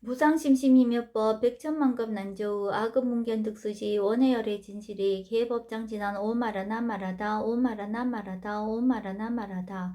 무상심심이며법 백천만급 난조우 아급문견득수시 원해열의 진실이 계법장진한 오마라나마라다 오마라나마라다 오마라나마라다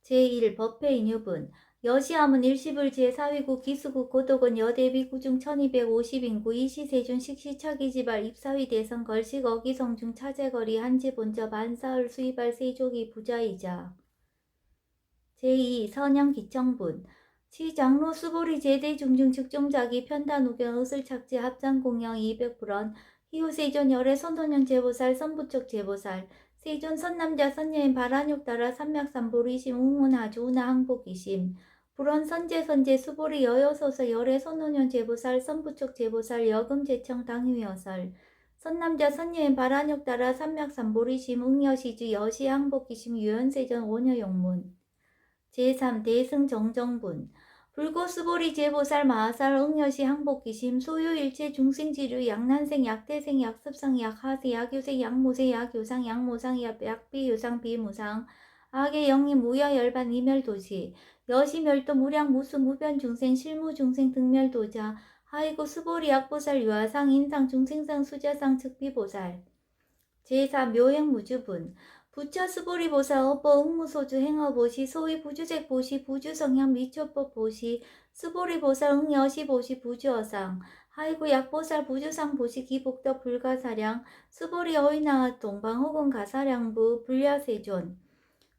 제1 법회인유분 여시함은 일시불 제4위국 기수국 고독은 여대비 구중 1250인구 이시세준 식시차기지발 입사위 대선 걸식 어기성중 차제거리 한지본저 반사을 수입할 세족이 부자이자 제2 선영기청분 시장로 수보리 제대 중중 즉종자기 편단우견 의술착지 합장공영 200불원 희우세존 열애 선도년 제보살 선부척 제보살 세존 선남자 선여인 발한욕 따라 삼맥삼보리심 웅문하주 우나 항복이심 불원 선제 수보리 여여소서 열애 선노년 제보살 선부척 제보살 여금제청 당위여설 선남자 선여인 발한욕 따라 삼맥삼보리심 웅여시주 여시 항복이심 유연세전 원여용문 제3 대승정정분 불고수보리 제보살 마하살 응여시 항복기심 소유일체 중생지류 약난생 약태생 약습상 약하세 약유세 약모세 약요상 약모상 약비유상 비무상 악의 영리 무여열반 이멸도시 여시멸도 무량 무수 무변 중생 실무 중생 등멸도자 하이고 수보리 약보살 유아상 인상 중생상 수자상 즉비보살 제4 묘행무주분 부처 수보리 보사 업보 응무소주 행어보시 소위 부주색 보시 부주성향 미초법 보시 수보리 보살 응여시 보시 부주어상 하이구 약보살 부주상 보시 기복덕 불가사량 수보리 어이나 동방 혹은 가사량부 불야세존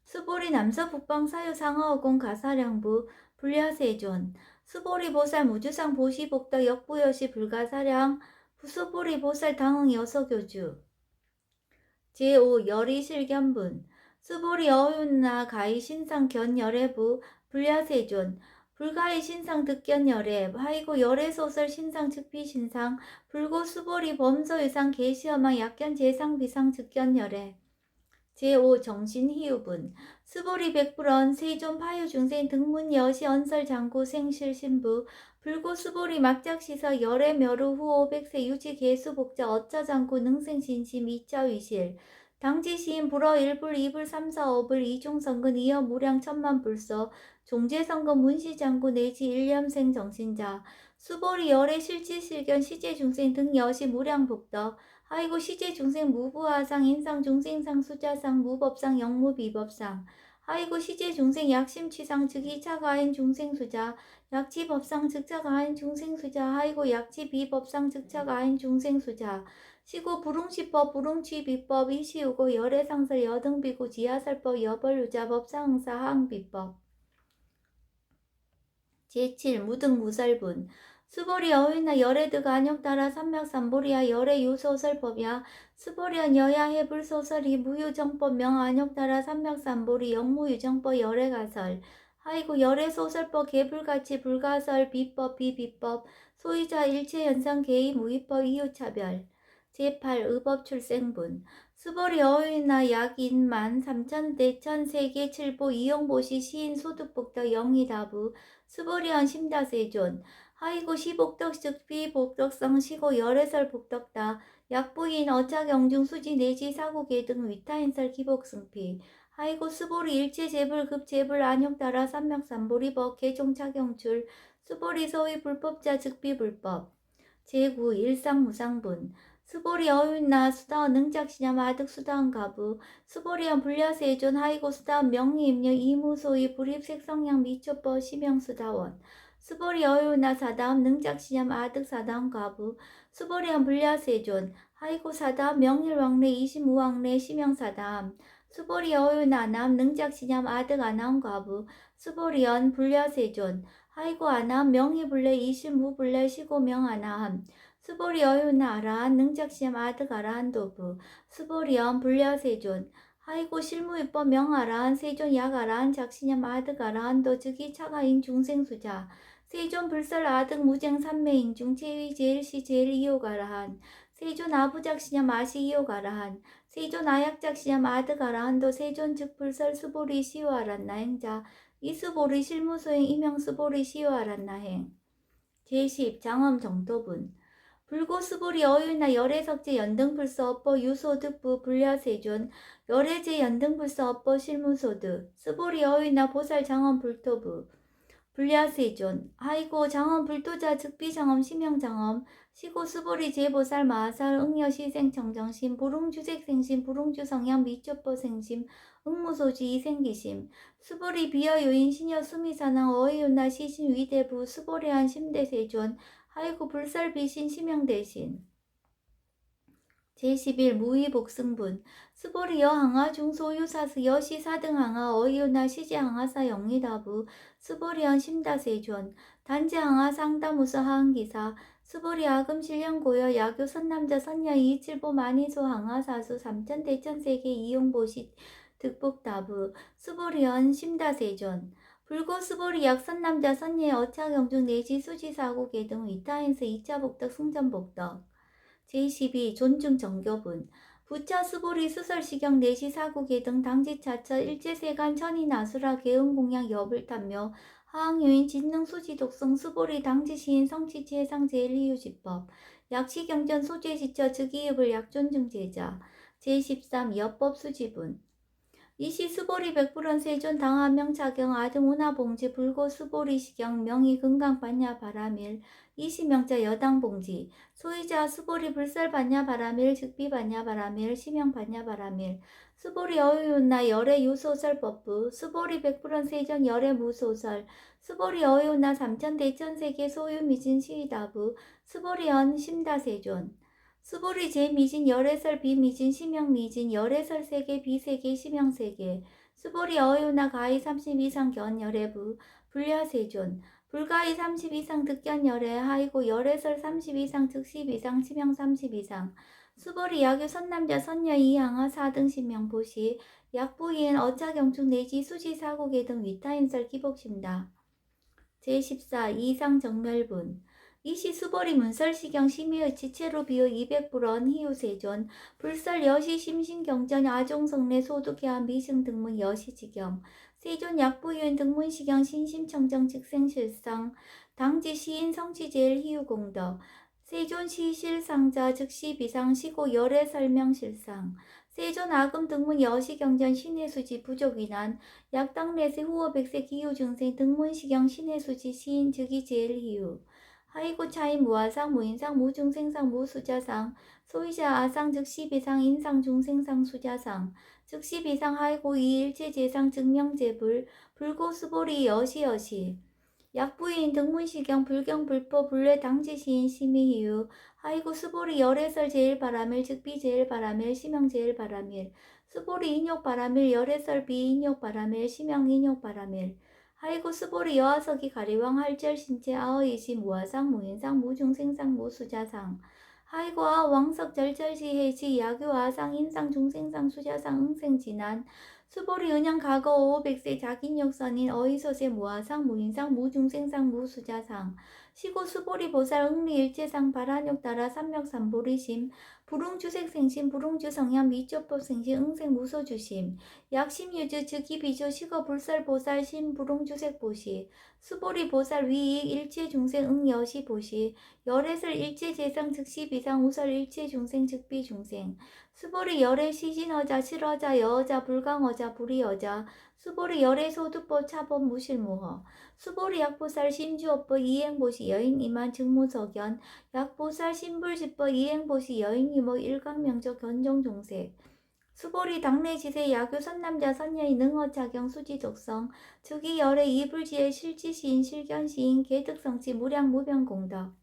수보리 남서 북방 사유 상하어공 가사량부 불야세존 수보리 보살 무주상 보시 복덕 역부여시 불가사량 수보리 보살 당응 여서교주 제5 열이실견분 수보리 어윤나 가히 신상 견열애부 불야세존 불가히 신상 득견열애 하이고 열애소설 신상 즉비신상 불고 수보리 범서유상 계시어망 약견 재상 비상 즉견열애 제5 정신희유분 수보리 백불언 세존 파유중생 등문 여시 언설 장구 생실 신부 불고 수보리 막작시서 열애 멸후 후 500세 유지 개수 복자 어짜장구 능생신심 이자위실 당지시인 불어 1불 2불 3 4 5불 이중성근 이어 무량 천만 불서 종제성근 문시장구 내지 일념생 정신자 수보리 열애 실지실견 시제중생 등 여시 무량복덕 하이고 시제중생 무부하상 인상중생상 수자상 무법상 영무비법상 하이고 시제중생 약심취상 즉이차가인 중생수자 약지법상 즉차가인 중생수자 하이고 약지비법상 즉차가인 중생수자 시고 불웅시법 불웅취비법 이시우고 열애상설 여등비고 지하설법 여벌유자법상응사 하응비법 제7 무등무설분 수보리 어휘나 열애드가 안역따라 삼맥삼보리야 열애 유소설법이야 수보리한 여야 해불소설이 무유정법 명 안역따라 삼맥삼보리 영무유정법 열애가설 하이고 열애소설법 개불가치 불가설 비법 비비법 소유자 일체현상 개의 무위법 이유차별 제8 의법출생분 수보리 어휘나 약인만 삼천대천 세계 칠보 이용보시 시인 소득복덕 영희다부 수보리언 심다세존 하이고 시복덕 즉비 복덕성 시고 열애설 복덕다 약부인 어차경중 수지 내지 사고계 등 위타인설 기복승피 하이고 수보리 일체 재불급 재불 안욕따라 삼맥삼보리법 개종차경출 수보리 소위 불법자 즉비 불법 제9 일상무상분 수보리 어윤나 수다원 능작시냐 마득 수다원 가부 수보리언 불야세존 하이고 수다원 명리임녀 이무소위 불입색성량 미초법 시명수다원 수보리 어윤나 사다음 능작시냐 마득 사다원 가부 수보리언 불야세존 하이고 사다음 명일왕래 이심우왕래 시명사다음 수보리 어윤나 남 능작시냐 마득 아나운 가부 수보리언 불야세존 하이고 아나함 명희불래 이심무불래 시고명 아나함 수보리 어윤나 아라한 능작시험 아득 아라한 도부 수보리언 불야세존 하이고 실무입법 명아라한 세존 약아라한 작시념 아득 아라한 도 즉이 차가인 중생수자 세존 불설 아득 무쟁 삼매인중 제위 제일시 제일 이호가라한 세존 아부작시념 아시 이호가라한 세존 아약작시념 아득 아라한 도 세존 즉 불설 수보리 시효아란나 행자 이수보리 실무소행 이명수보리 시효아란나 행 제10 장엄 정도분 불고수보리 어윤나 열애석제 연등불서 업보 유소득부 불야세존 열애제 연등불서 업보 실무소득 수보리 어윤나 보살장엄 불토부 불야세존 하이고 장엄 불도자 즉비장엄 심형장엄 시고 수보리 제보살 마살 응여시생 청정심 부릉주색생심 부릉주성향 미초뽀생심 응무소지 이생기심 수보리 비여요인 신여 수미사낭 어이윤나 시신 위대부 수보리한 심대세존 하이고 불살비신 심형대신 제11 무의복승분 스보리 여항아 중소유사스 여시 4등 항아 어이유나 시제 항아사 영리다부 스보리언 심다세존 단지 항아 상다무스 하항기사 스보리 아금 실령고여 야교 선남자 선녀 이칠보 만이소 항아 사수 삼천 대천세계 이용보시 득복다부 스보리언 심다세존 불고 스보리 약선남자 선녀 어차경중 내지 수지사고계 등 위타인스 2차 복덕 승전복덕 제12 존중 정교분 부처 스보리 수설시경 내시 사구계 등 당지차처 일제세간 천이나수라 개응공양 여불탐묘 하항요인 진능수지 독성 스보리 당지시인 성치치 해상 제일희유지법 약시경전 소재시처 즉이읍을 약존증제자 제13 여법수지분 이시 스보리 백불원 세존 당하명 차경 아등 운하봉지 불고 스보리 시경 명의 금강 반야 바라밀 이시명자 여당 봉지 소이자 스보리 불설 반야 바라밀 즉비 반야 바라밀 시명 반야 바라밀 스보리 어유나 열애 유소설 법부 스보리 백불원 세존 열애 무소설 스보리 어유나 삼천 대천세계 소유 미진 시다부 스보리 언 심다세존 스보리 제미진 열애설 비미진 심형미진 열애설 세계 비세계 심형세계 스보리 어유나 가히 30 이상 견열애부 불야세존 불가히 30 이상 득견열애 하이고 열애설 30 이상 즉십 이상 심형 30 이상 스보리 야교 선남자 선녀 이항아 4등 심명보시 약부인 어차경축 내지 수지사고계 등 위타인설 기복심다. 제14 이상 정멸분 이시 수보리 문설시경 심의의 지체로 비어 200불원 희우세존 불설 여시 심신경전 아종성내 소득해한 미승 등문 여시지경 세존 약부유인 등문시경 신심청정 직생실상 당지 시인 성취제일 희우공덕 세존 시실상자 즉시 비상 시고 열애 설명실상 세존 아금 등문 여시경전 신해수지 부족위난 약당내세 후어 백세 기후중생 등문시경 신해수지 시인 즉이 제일 희우 하이고 차인 무아상 무인상 무중생상 무수자상 소이자 아상 즉시비상 인상 중생상 수자상 즉시비상 하이고 이일체제상 증명제불 불고수보리 여시여시 약부인 등문시경 불경불법 불례 당지시인 심의희유 하이고 수보리 열애설 제일바라밀 즉비 제일바라밀 심형 제일바라밀 수보리 인욕바라밀 열애설 비인욕바라밀 심형 인욕바라밀 하이고 스보리 여하석이 가리왕 할절 신체 아어이시 무아상 무인상 무중생상 무수자상 하이고 아 왕석 절절시 해시 야교 아상 인상 중생상 수자상 응생진한 스보리 은양 가거 오백세 자긴욕선인 어이소세 무아상 무인상 무중생상 무수자상 시고 스보리 보살 응리일체상 발한욕 따라 삼명삼보리심 불웅주색생심 불웅주성향 미조법생심 응생무소주심 약심유주 즉기비조 시거 불설보살 신불웅주색보시 수보리 보살 위익 일체중생 응여시보시 열애설 일체재성 즉시비상 우설 일체중생 즉비중생 수보리 열애 시신어자 실어자 여어자 불강어자 불이어자 수보리 열애 소득법 차법 무실무허 수보리 약보살 심주업법 이행보시 여인 이만 증무석연 약보살 신불지법 이행보시 여인 유목 일강명적 견종종색 수보리 당내지세 야교 선남자 선녀의 능어차경 수지독성 즉이 열애 이불지의 실지시인 실견시인 개득성치 무량무변공덕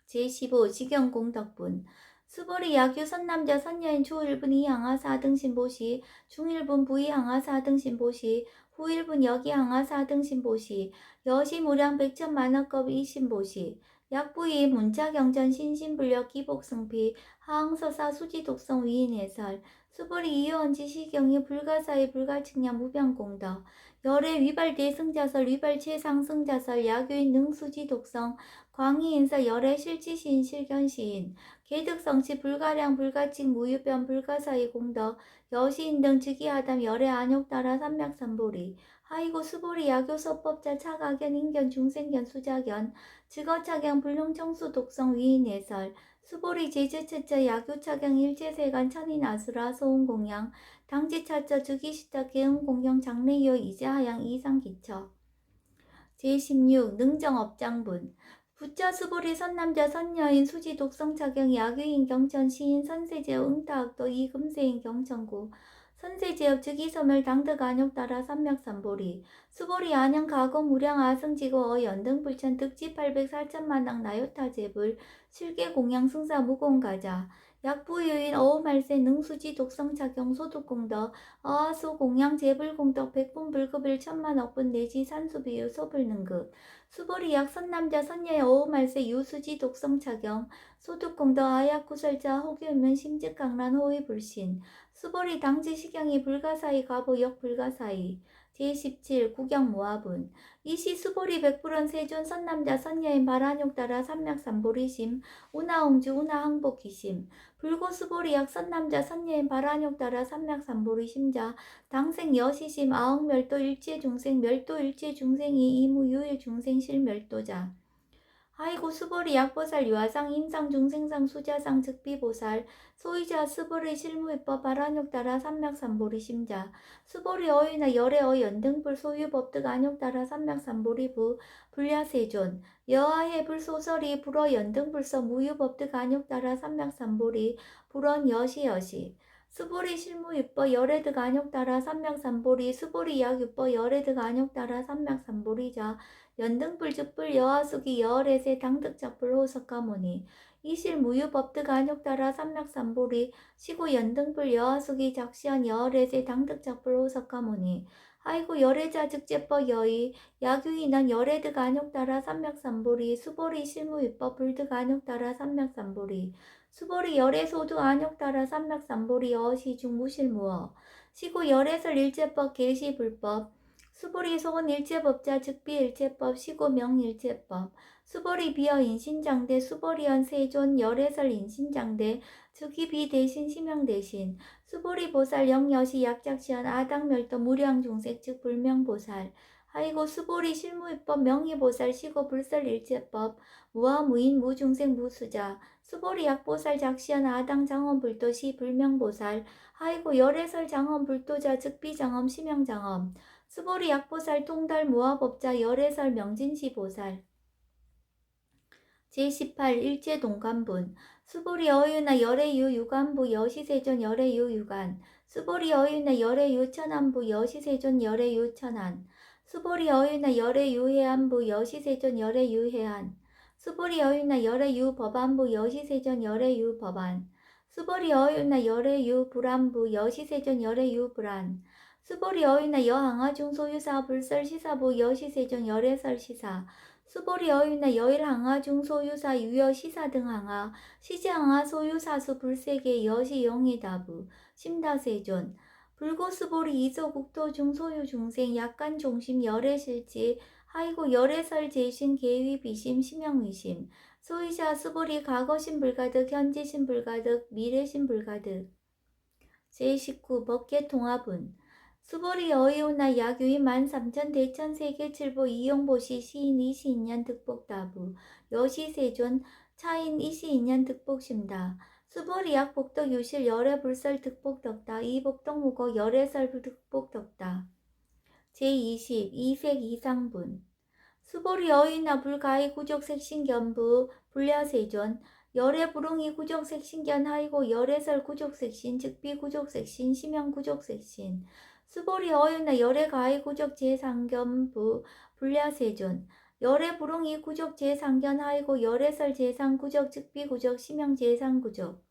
제15 직영공덕분 수보리 야교 선남자 선녀인 초1분 이항아 4등 신보시 중1분 부이항아 4등 신보시 후1분 여기항아 4등 신보시 여시 무량 백천만원급 이신보시 약부이 문자경전 신신불력 기복승피 하항서사 수지독성 위인해설 수보리 이유언지 시경이 불가사의 불가측량 무변공덕 열애 위발대 승자설 위발체 상승자설 야교인 능수지독성 광희인설 열애 실지시인 실견시인 개득성치 불가량 불가칙 무유변 불가사의 공덕 여시인 등 즉위하담 열애 안욕따라 삼맥삼보리 하이고 수보리 야교서법자 차가견 인견 중생견 수자견 즉어차경 불능청수 독성 위인해설 수보리 제주체처 야교차경 일제세간 천인아수라 소음공양 당지차처 즉위시타 개응공경 장래요 이제하양 이상기처 제16 능정업장분 부처 수보리 선남자 선녀인 수지 독성차경 야귀인 경천 시인 선세제업 응타학도 이금세인 경천구 선세제업 즉이소멸 당득 안욕따라 삼맥삼보리 수보리 안양 가공 무량 아승지고 어연등 불천 득지 800살천만당 나요타제불 실계 공양 승사 무공가자 약부유인 어우말세 능수지 독성차경 소득공덕 어하수 공양 재불공덕 백분불급일 천만억분 내지 산수비유 소불능급 수보리약 선남자 선녀의 어우말세 유수지 독성차경 소득공덕 아약구설자 호규면 심직강란 호위불신 수보리 당지시경이 불가사의 가보역 불가사의 제17 구경모합은 이시 수보리 백불원 세존 선남자 선녀인 바란욕따라 삼맥삼보리심 우나옹주 우나항복기심 불고수보리약 선남자 선녀인 바란욕따라 삼맥삼보리심자 당생 여시심 아흥멸도 일체중생 멸도 일체중생이 이무유일 중생실 멸도자 아이고 수보리 약보살 유아상 임상 중생상 수자상 즉비보살 소이자 수보리 실무위법 바란욕따라 삼맥삼보리 심자 수보리 어유나 열애어 연등불 소유법득 안욕따라 삼맥삼보리부 불야세존 여하해 불소설이 불어 연등불서 무유법득 안욕따라 삼맥삼보리 불원 여시여시 수보리 실무유법 열애득 안욕따라 삼맥삼보리 수보리 약유법 열애득 안욕따라 삼맥삼보리자 연등불즉불 여하수기 여월에세 당득작불 호석가모니 이실 무유법득 안욕따라 삼맥삼보리 시고 연등불 여하수기 작시한 여월에세 당득작불 호석가모니 아이고 열애자 즉제법 여의 야규인한 열애득 안욕따라 삼맥삼보리 수보리 실무유법 불득 안욕따라 삼맥삼보리 수보리 열애소득 안욕따라 삼맥삼보리 어시중 무실무어 시고 열애설 일제법 계시불법 수보리 소은 일체법자 즉비일체법 시고명 일체법 수보리 비어 인신장대 수보리연 세존 열애설 인신장대 즉이비 대신 심형 대신 수보리 보살 영여시 약작시한 아당멸도 무량중색 즉 불명보살 아이고 수보리 실무위법 명의보살 시고 불설 일체법 무아무인 무중생 무수자 수보리 약보살 작시한 아당 장엄불도시 불명보살 아이고 열애설 장엄불도자 즉비장엄 심형장엄 수보리 약보살 통달 무화법자 열애설 명진시보살 제18 일제동관분 수보리 어유나 열애유 유관부 여시세존 열애유 유관 수보리 어유나 열애유 천안부 여시세존 열애유 천안 수보리 어유나 열애유 해안부 여시세존 열애유 해안 수보리 어유나 열애유 법안부 여시세존 열애유 법안 수보리 어유나 열애유 불안부 여시세존 열애유 불안 수보리 어유나 여항아중 소유사 불설시사부 여시세존 열애설시사 수보리 어유나 여일항아중 소유사 유여시사 등 항아 시지항아 소유사수 불세계 여시영이다부 심다세존 불고수보리 이소국토중 소유중생 약간종심 열애실지 하이고 열애설 제신 계위비심 심형의심 소이자 수보리 과거신 불가득 현재신 불가득 미래신 불가득 제19 법계통합은 수보리 어이오나 약유인 13,000 대천 세계칠보 이용보시 시인 이시인년 득복다부 여시세존 차인 이시인년 득복심다 수보리 약복덕 유실 열애불설 득복덕다 이복덕무거 열애설 득복덕다 제20 이색 이상분 수보리 어이나 불가의 구족색신견부 불야세존 열애불응이 구족색신견 하이고 열애설 구족색신 즉비 구족색신 심형 구족색신 수보리 어유나 열애가의 구적 제상견부 불야세존 열애불응이 구적 제상견 하이고 열애설 제상구적 즉비 구적 심형 제상구적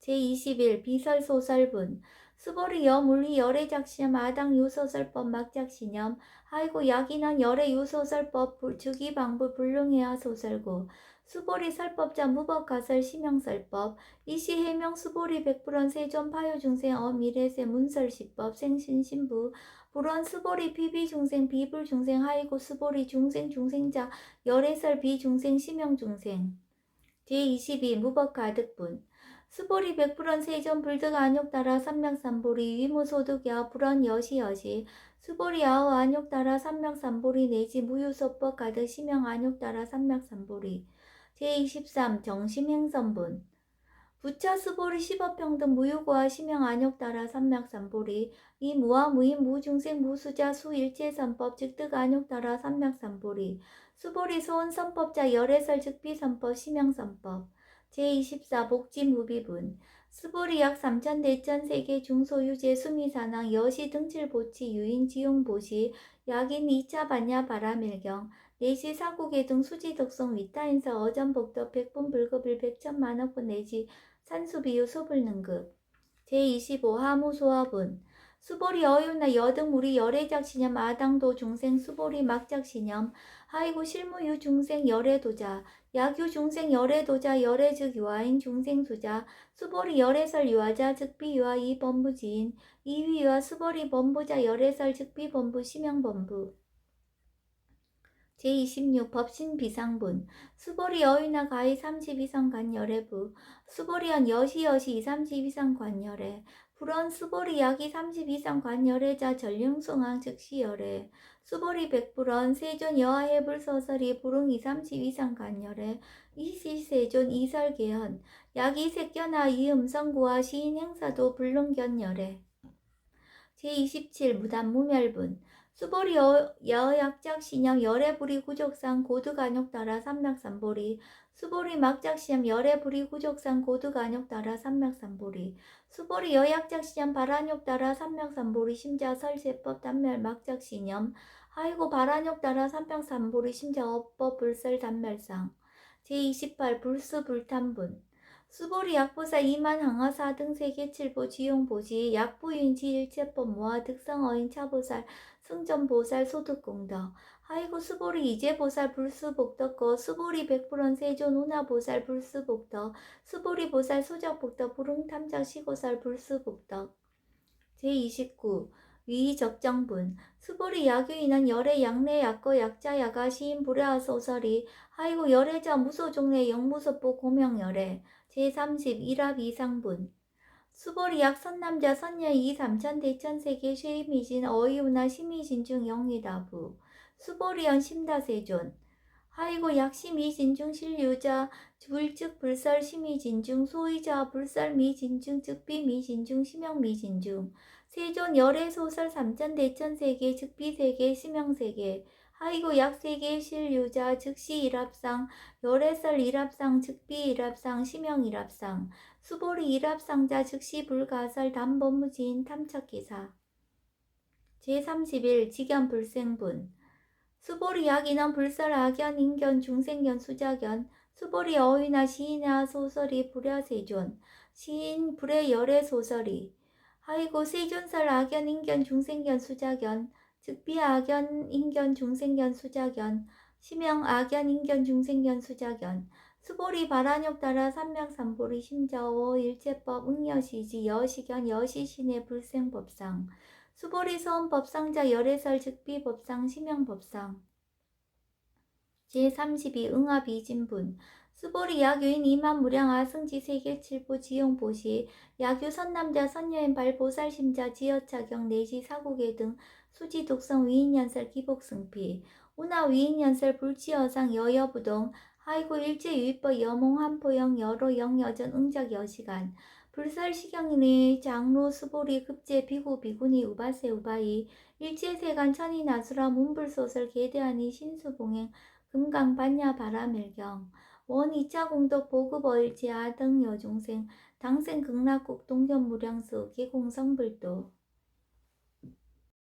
제21 비설소설분 수보리 여물리 열애작시념 아당 유소설법 막작시념 하이고 약인한 열애 유소설법 주기방부 불능해야 소설고 수보리 설법자 무법가설 심형설법 이시 해명 수보리 백불원 세존 파요중생 어미래세 문설시법 생신신부 불원 수보리 비비중생 비불중생 하이고 수보리 중생자 열애설 비중생 심형중생 제22 무법가득분 수보리 백불원 세존 불득 안욕따라 삼맥삼보리 위무소득야 불원 여시여시 수보리 아우 안욕따라 삼맥삼보리 내지 무유소법 가득 심형 안욕따라 삼맥삼보리 제23 정심행선분 부차 스보리 시법평등 무유고와 심형 안욕 따라 삼맥삼보리 이 무와 무인 무중생 무수자 수일체선법 즉득 안욕 따라 삼맥삼보리 수보리 소원선법자 열애설 즉비선법 심형선법 제24 복지무비분 스보리 약 3천 대천 세계 중소유재 수미사낭 여시 등칠보치 유인 지용보시 약인 2차 반야 바라밀경 내시 사국의 등 수지독성 위타인사 어전복덕 백분 불급일 백천만억분 내지 산수비유 소불능급 제25 하무소화분 수보리 어윤나 여등무리 열애작신념 아당도 중생 수보리 막작신념 하이고 실무유 중생 열애도자 야규 중생 열애도자 열애즉 유아인 중생수자 수보리 열애설 유아자 즉비유아 이범부지인 이위유아 수보리 범부자 열애설 즉비범부 심형범부 제26 법신 비상분 수보리 여의나 가히 32성 간열애부 수보리연 여시 32성 관열애 불원 수보리 약이 32성 관열애자 전륜송왕 즉시열애 수보리 백불원 세존 여하해불 서설이 불응 32성 간열애 이시세존 이설계현 약이 색견하 이음성구와 시인 행사도 불능견열애 제27 무단무멸분 수보리 여약작신염 열애불이 구족상 고득안욕 따라 삼맥삼보리 수보리 막작신염 열애불이 구족상 고득안욕 따라 삼맥삼보리 수보리 여약작신염 발안욕 따라 삼맥삼보리 심자 설세법 단멸 막작신염 하이고 발안욕 따라 삼맥삼보리 심자 업법 불설 단멸상 제28 불수불탄분 수보리 약보사 이만 항하사 등 세계칠보 지용보시 약부인지 일체법 모아 득성어인 차보살 승전보살 소득공덕 하이고 수보리 이제보살 불수복덕거 수보리 백불원 세존 운하보살 불수복덕 수보리 보살 소적복덕 불응탐작 시고살 불수복덕 제29 위적정분 수보리 야규인은 열애 양내 약거 약자 야가 시인 불야하 소설이 하이고 열애자 무소종래 영무소보 고명열애 제30 일합 이상분 수보리 약 선남자 선녀 이 삼천 대천세계 쉐이미진 어이우나 심의진중 영리다부 수보리연 심다세존 하이고 약 심의진중 실유자 불즉 불설 심의진중 소의자 불설 미진중 즉비 미진중 심형 미진중 세존 열애소설 삼천 대천세계 즉비세계 심형세계 하이고 약세계 실유자 즉시 일합상 열애설 일합상 즉비 일합상 심형 일합상 수보리 일합상자 즉시 불가설 담법무지인 탐척기사 제31 직연불생분 수보리 약인원 불설 악연 인견 중생견 수자견 수보리 어휘나 시인나 소설이 불야세존 시인 불의 열애 소설이 하이고 세존설 악연 인견 중생견 수자견 즉비 악연 인견 중생견 수자견 심형 악연 인견 중생견 수자견 수보리 발안욕 따라 삼맥삼보리 심자오 일체법 응여시지 여시견 여시신의 불생법상 수보리 소원법상자 열애설 즉비법상 심형법상 제32 응합이진분 수보리 약유인 이만무량 아승지 세계칠보 지용보시 약유 선남자 선녀인 발보살심자 지여차경 내시 사국의 등 수지독성 위인연설 기복승피 운하 위인연설 불치여상 여여부동 하이고 일제유의법 여몽 한포영 여로 영여전 응작 여시간 불설시경인의 장로 수보리 급제 비구 비구니 우바세 우바이 일제세간 천이 나수라 문불소설 계대하니 신수봉행 금강 반야 바라밀경 원 2차 공덕 보급 어일지 아등 여중생 당생 극락국 동견무량수 기공성불도